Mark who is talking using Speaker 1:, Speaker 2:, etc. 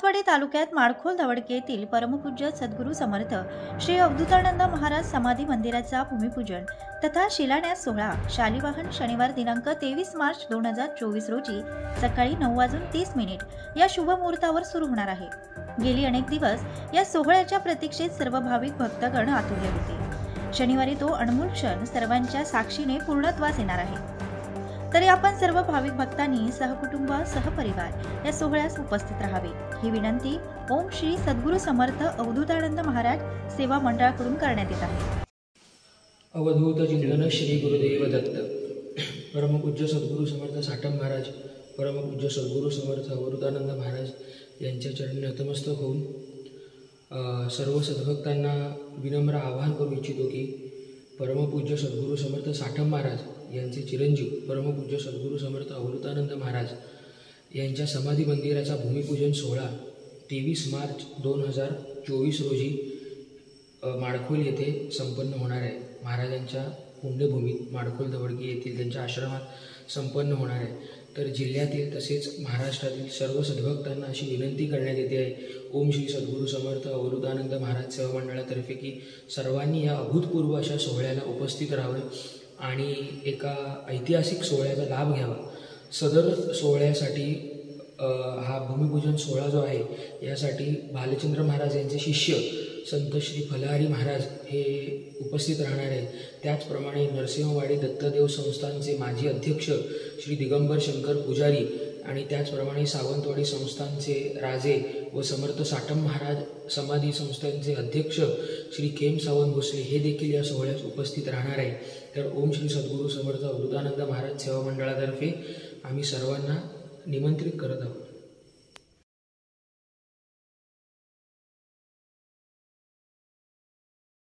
Speaker 1: सावंतवाडी तालुक्यात माडखोल दवडके येथील परमपूज्य सद्गुरू समर्थ श्री अवधूतानंद महाराज समाधी मंदिराचा भूमिपूजन तथा शिलान्यास सोहळा शालिवाहन शनिवार दिनांक 23 मार्च 2024 रोजी सकाळी 9:30 या शुभ मुहूर्तावर सुरू होणार आहे। गेली अनेक दिवस या सोहळ्याच्या प्रतीक्षेत सर्व भाविक भक्तगण आतुरले होते। शनिवारी तो अनमोल क्षण सर्वांच्या साक्षीने पूर्णत्वास येणार आहे। तरी आपण सर्व भाविक भक्तांनी सहकुटुंब सहपरिवार या सोहळ्यास उपस्थित राहावे ही विनंती ओम श्री सद्गुरू समर्थ अवधूतानंद महाराज सेवा मंडळाकडून करण्यात येत आहे।
Speaker 2: अवधूत चिंतन श्री गुरुदेव दत्त। परमपूज्य सद्गुरू समर्थ साठम महाराज, परमपूज्य सद्गुरू समर्थ अवधूतानंद महाराज यांच्या चरणी नतमस्तक होऊन सर्व सद्भक्तांना विनम्र आवाहन करू इच्छितो की परमपूज्य सद्गुरू समर्थ साठम महाराज यांचे चिरंजीव परमपूज्य सद्गुरू समर्थ अवधूतानंद महाराज यांच्या समाधी मंदिराचा भूमिपूजन सोहळा 23 मार्च 2024 रोजी माडखोल येथे संपन्न होणार आहे। महाराजांच्या पुण्यभूमीत माडखोल दवडके येथील त्यांच्या आश्रमात संपन्न होणार आहे। तर जिल्ह्यातील तसेच महाराष्ट्रातील सर्व सद्भक्तांना अशी विनंती करण्यात येते आहे ओम श्री सद्गुरू समर्थ अवधूतानंद महाराज सेवा मंडळातर्फे की सर्वांनी या अभूतपूर्व अशा सोहळ्याला उपस्थित राहावे आणि एका ऐतिहासिक सोहळ्याचा लाभ घ्यावा। सदर सोहळ्यासाठी हा भूमिपूजन सोहळा जो आहे यासाठी भालचंद्र महाराज यांचे शिष्य संत श्री फलहारी महाराज हे उपस्थित राहणार आहेत। त्याचप्रमाणे नरसिंहवाडी दत्तदेव संस्थानचे माजी अध्यक्ष श्री दिगंबर शंकर पुजारी आणि त्याचप्रमाणे सावंतवाडी संस्थानचे राजे व समर्थ साठम महाराज समाधी संस्थानचे अध्यक्ष श्री खेम सावंत भोसले हे देखील या सोहळ्यास उपस्थित राहणार आहे। तर ओम श्री सद्गुरू समर्थ अवधूतानंद महाराज सेवा मंडळातर्फे आम्ही सर्वांना निमंत्रित करत आहोत।